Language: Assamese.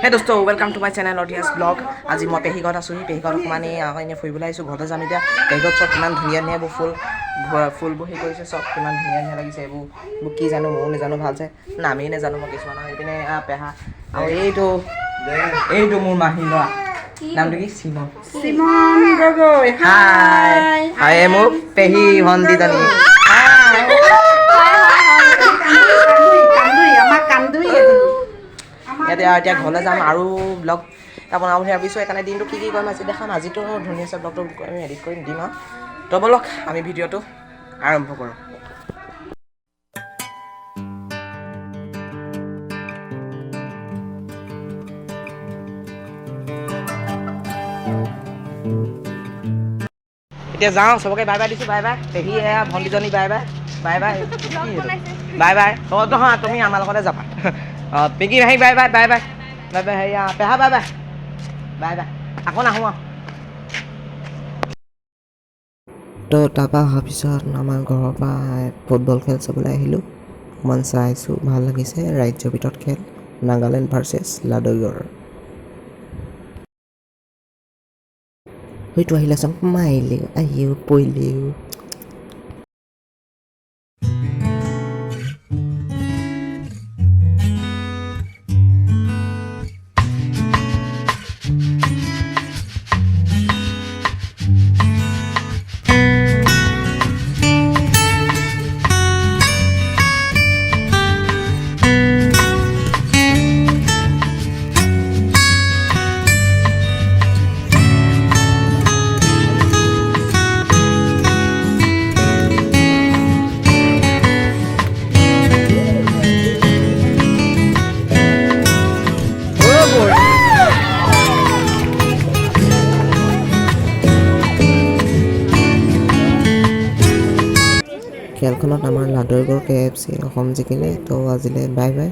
Hey dosto, welcome to my channel Audience Vlog. আজি মই পেহিঘৰত আছোঁ পেহিঘৰত মানে এনে ফুৰিবলৈ আহিছোঁ ঘৰতে যাম এতিয়া পেহিঘৰত চব কিমান ধুনীয়া ধুনীয়া ফুলবোৰ হেৰি কৰিছে চব কিমান ধুনীয়া ধুনীয়া লাগিছে এইবোৰ কি জানো ময়ো নাজানো ভালছে নামেই নাজানো মই কিছুমানৰ এইপিনে পেহা আৰু এইটো মোৰ মাহী ল'ৰা নামটো কি চিমন গগৈ হাই হাই মোৰ পেহী ভণ্টিজনী এতিয়া ঘৰলৈ যাম আৰু ব্লগ এটা বনাওঁ বুলি ভাবিছোঁ সেইকাৰণে দিনটো কি কৰিম আজি দেখাম আজিতো ধুনীয়াছে ব্লগটো আমি এডিট কৰি দিম আৰু তো ব'লক আমি ভিডিঅ'টো আৰম্ভ কৰোঁ এতিয়া যাওঁ চবকে বাই বাই দিছোঁ বাই বাই পেহী এয়া ভণ্টিজনী bye bye bye bye bye bye নহয় তুমি আমাৰ লগতে যাবা অঁ পিংকি ভাই bye bye bye bye bye bye হেৰি পেহা বাই বাই বাই বাই আকৌ নাহোঁ আৰু তো তাৰপৰা অহাৰ পিছত আমাৰ ঘৰৰ পৰা ফুটবল খেল চাবলৈ আহিলোঁ অকণমান চাইছোঁ ভাল লাগিছে ৰাজ্যৰ ভিতৰত খেল নাগালেণ্ড ভাৰ্চেছ লাডৈগড় হয়তো আহিলেচোন মাৰিলেও আহিও পৰিলেও খেলখনত আমাৰ লাডৈগড় KFC অসম জিকিলে তো আজিলৈ বাই বাই